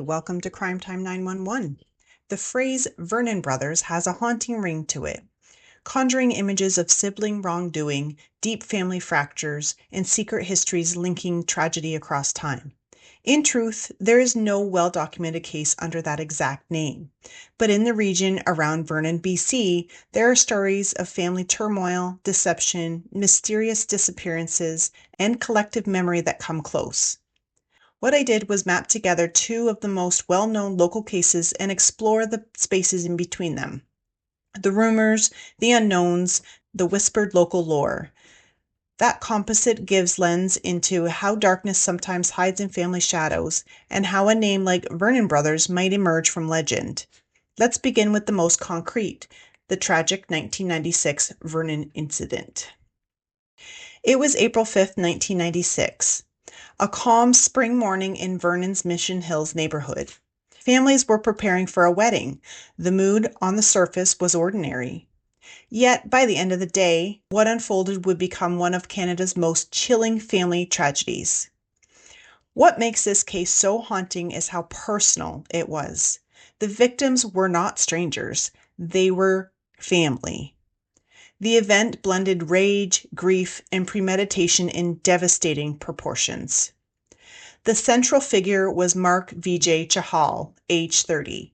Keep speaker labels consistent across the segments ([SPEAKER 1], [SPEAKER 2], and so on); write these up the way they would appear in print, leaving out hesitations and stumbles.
[SPEAKER 1] welcome to Crime Time 911. The phrase Vernon Brothers has a haunting ring to it, conjuring images of sibling wrongdoing, deep family fractures, and secret histories linking tragedy across time. In truth, there is no well-documented case under that exact name, but in the region around Vernon, BC, there are stories of family turmoil, deception, mysterious disappearances, and collective memory that come close. What I did was map together two of the most well-known local cases and explore the spaces in between them. The rumors, the unknowns, the whispered local lore. That composite gives lens into how darkness sometimes hides in family shadows and how a name like Vernon Brothers might emerge from legend. Let's begin with the most concrete, the tragic 1996 Vernon incident. It was April 5th, 1996. A calm spring morning in Vernon's Mission Hills neighborhood. Families were preparing for a wedding. The mood on the surface was ordinary. Yet, by the end of the day, what unfolded would become one of Canada's most chilling family tragedies. What makes this case so haunting is how personal it was. The victims were not strangers. They were family. The event blended rage, grief, and premeditation in devastating proportions. The central figure was Mark Vijay Chahal, age 30.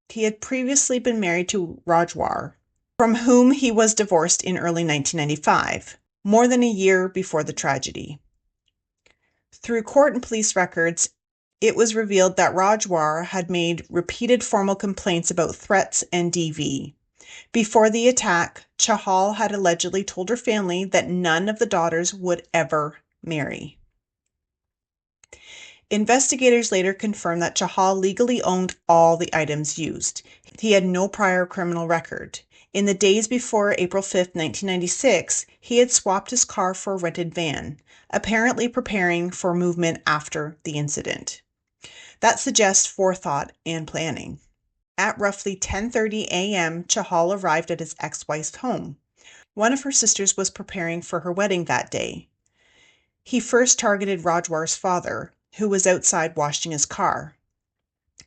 [SPEAKER 1] He had previously been married to Rajwar, from whom he was divorced in early 1995, more than a year before the tragedy. Through court and police records, it was revealed that Rajwar had made repeated formal complaints about threats and DV. Before the attack, Chahal had allegedly told her family that none of the daughters would ever marry. Investigators later confirmed that Chahal legally owned all the items used. He had no prior criminal record. In the days before April 5, 1996, he had swapped his car for a rented van, apparently preparing for movement after the incident. That suggests forethought and planning. At roughly 10:30 a.m., Chahal arrived at his ex-wife's home. One of her sisters was preparing for her wedding that day. He first targeted Rajwar's father, who was outside washing his car.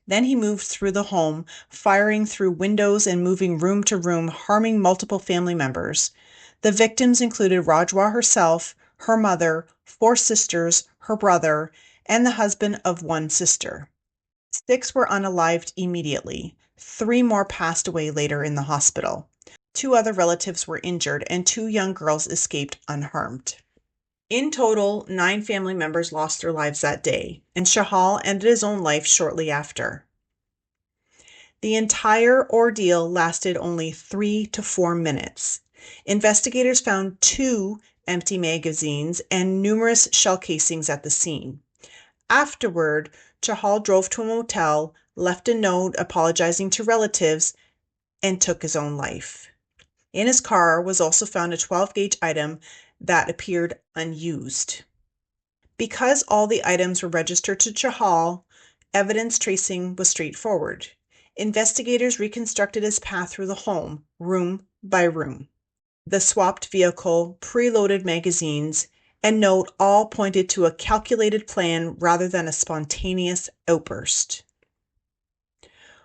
[SPEAKER 1] Then he moved through the home, firing through windows and moving room to room, harming multiple family members. The victims included Rajwar herself, her mother, 4 sisters, her brother, and the husband of one sister. 6 were unalived immediately. 3 more passed away later in the hospital. 2 other relatives were injured, and 2 young girls escaped unharmed. In total, 9 family members lost their lives that day, and Chahal ended his own life shortly after. The entire ordeal lasted only 3 to 4 minutes. Investigators found 2 empty magazines and numerous shell casings at the scene. Afterward, Chahal drove to a motel, left a note apologizing to relatives, and took his own life. In his car was also found a 12-gauge item that appeared unused. Because all the items were registered to Chahal, evidence tracing was straightforward. Investigators reconstructed his path through the home, room by room. The swapped vehicle, preloaded magazines, and note all pointed to a calculated plan rather than a spontaneous outburst.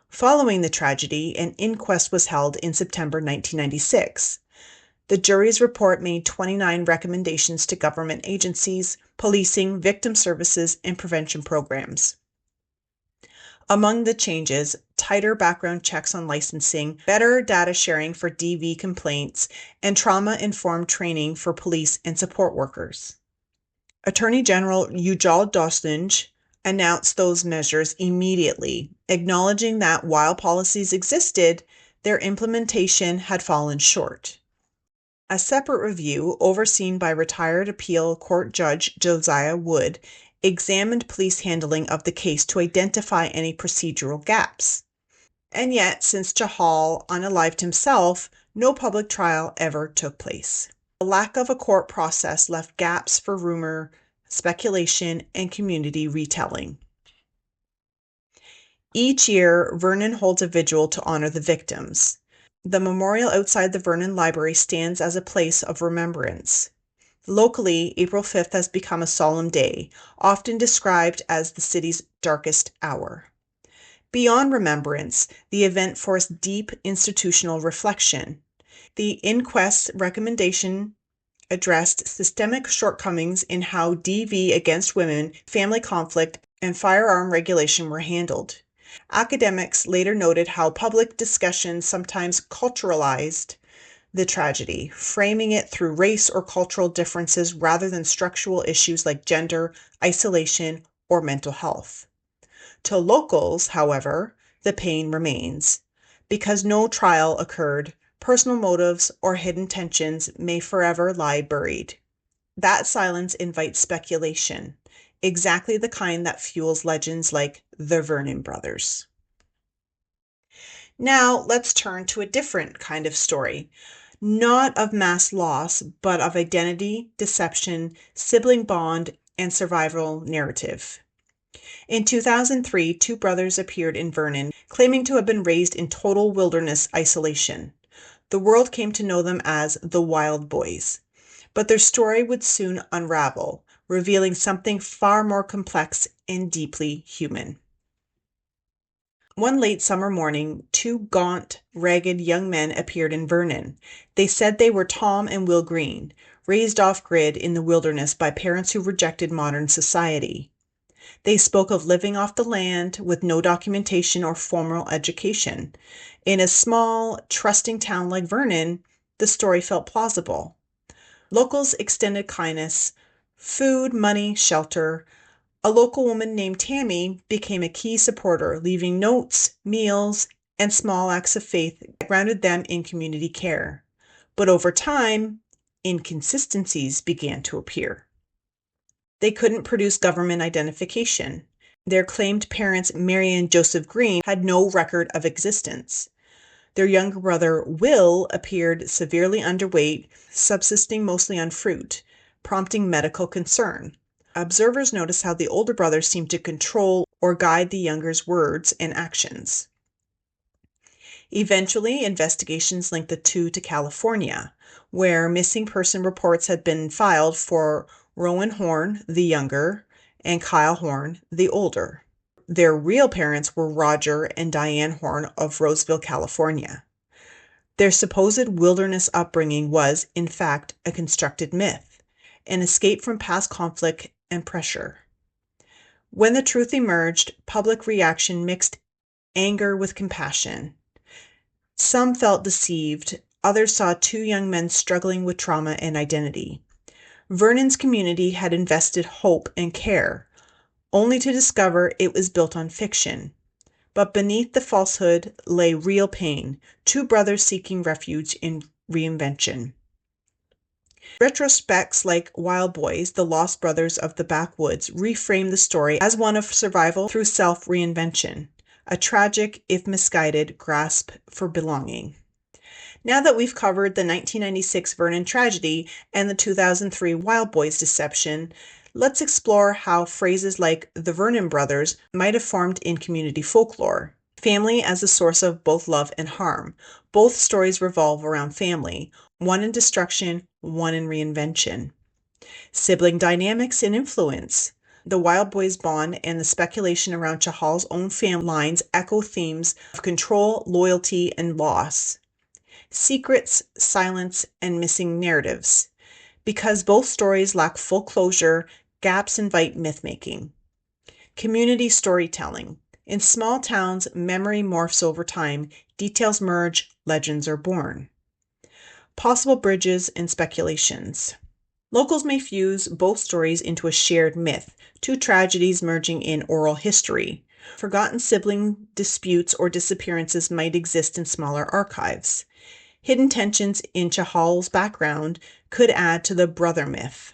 [SPEAKER 1] Following the tragedy, an inquest was held in September 1996. The jury's report made 29 recommendations to government agencies, policing, victim services, and prevention programs. Among the changes, tighter background checks on licensing, better data sharing for DV complaints, and trauma-informed training for police and support workers. Attorney General Ujjal Dosanjh announced those measures immediately, acknowledging that while policies existed, their implementation had fallen short. A separate review, overseen by retired appeal court judge Josiah Wood, examined police handling of the case to identify any procedural gaps. And yet, since Chahal unalived himself, no public trial ever took place. The lack of a court process left gaps for rumor, speculation, and community retelling. Each year, Vernon holds a vigil to honor the victims. The memorial outside the Vernon Library stands as a place of remembrance. Locally, April 5th has become a solemn day, often described as the city's darkest hour. Beyond remembrance, the event forced deep institutional reflection. The inquest's recommendation addressed systemic shortcomings in how DV against women, family conflict, and firearm regulation were handled. Academics later noted how public discussion sometimes culturalized the tragedy, framing it through race or cultural differences rather than structural issues like gender, isolation, or mental health. To locals, however, the pain remains. Because no trial occurred, personal motives or hidden tensions may forever lie buried. That silence invites speculation, exactly the kind that fuels legends like the Vernon brothers. Now, let's turn to a different kind of story. Not of mass loss, but of identity, deception, sibling bond, and survival narrative. In 2003, two brothers appeared in Vernon, claiming to have been raised in total wilderness isolation. The world came to know them as the Wild Boys. But their story would soon unravel, revealing something far more complex and deeply human. One late summer morning, two gaunt, ragged young men appeared in Vernon. They said they were Tom and Will Green, raised off-grid in the wilderness by parents who rejected modern society. They spoke of living off the land with no documentation or formal education. In a small, trusting town like Vernon, the story felt plausible. Locals extended kindness, food, money, shelter. A local woman named Tammy became a key supporter, leaving notes, meals, and small acts of faith that grounded them in community care. But over time, inconsistencies began to appear. They couldn't produce government identification. Their claimed parents, Mary and Joseph Green, had no record of existence. Their younger brother, Will, appeared severely underweight, subsisting mostly on fruit, prompting medical concern. Observers noticed how the older brother seemed to control or guide the younger's words and actions. Eventually, investigations linked the two to California, where missing person reports had been filed for Rowan Horn, the younger, and Kyle Horn, the older. Their real parents were Roger and Diane Horn of Roseville, California. Their supposed wilderness upbringing was, in fact, a constructed myth, an escape from past conflict and pressure. When the truth emerged, public reaction mixed anger with compassion. Some felt deceived, others saw two young men struggling with trauma and identity. Vernon's community had invested hope and care, only to discover it was built on fiction. But beneath the falsehood lay real pain, two brothers seeking refuge in reinvention. Retrospects like Wild Boys, the Lost Brothers of the Backwoods, reframe the story as one of survival through self-reinvention, a tragic, if misguided, grasp for belonging. Now that we've covered the 1996 Vernon tragedy and the 2003 Wild Boys deception, let's explore how phrases like the Vernon brothers might have formed in community folklore. Family as a source of both love and harm. Both stories revolve around family, one in destruction, one in reinvention. Sibling dynamics and influence. The Wild Boys bond and the speculation around Chahal's own family lines echo themes of control, loyalty, and loss. Secrets, silence, and missing narratives. Because both stories lack full closure, gaps invite myth-making. Community storytelling. In small towns, memory morphs over time, details merge, legends are born. Possible bridges and speculations. Locals may fuse both stories into a shared myth, two tragedies merging in oral history. Forgotten sibling disputes or disappearances might exist in smaller archives. Hidden tensions in Chahal's background could add to the brother myth.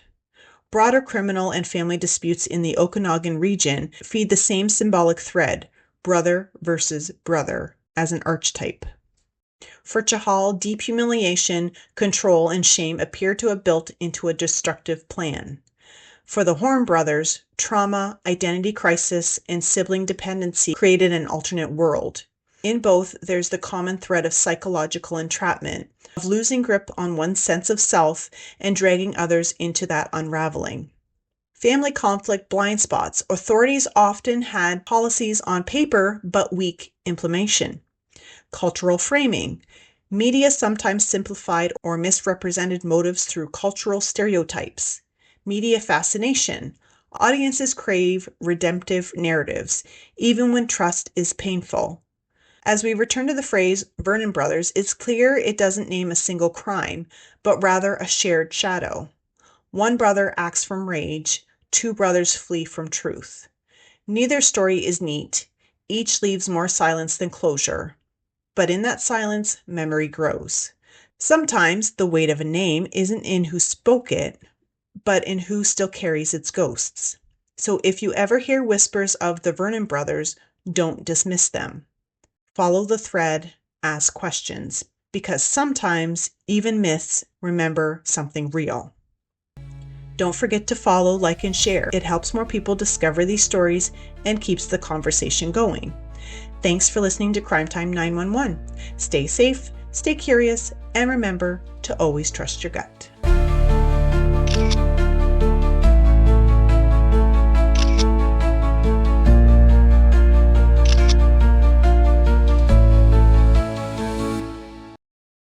[SPEAKER 1] Broader criminal and family disputes in the Okanagan region feed the same symbolic thread, brother versus brother, as an archetype. For Chahal, deep humiliation, control, and shame appear to have built into a destructive plan. For the Horn brothers, trauma, identity crisis, and sibling dependency created an alternate world. In both, there's the common thread of psychological entrapment, of losing grip on one's sense of self and dragging others into that unraveling. Family conflict blind spots. Authorities often had policies on paper but weak implementation. Cultural framing. Media sometimes simplified or misrepresented motives through cultural stereotypes. Media fascination. Audiences crave redemptive narratives, even when trust is painful. As we return to the phrase Vernon Brothers, it's clear it doesn't name a single crime, but rather a shared shadow. One brother acts from rage, two brothers flee from truth. Neither story is neat. Each leaves more silence than closure. But in that silence, memory grows. Sometimes the weight of a name isn't in who spoke it, but in who still carries its ghosts. So if you ever hear whispers of the Vernon brothers, don't dismiss them. Follow the thread, ask questions, because sometimes even myths remember something real. Don't forget to follow, like, and share. It helps more people discover these stories and keeps the conversation going. Thanks for listening to Crime Time 911. Stay safe, stay curious, and remember to always trust your gut.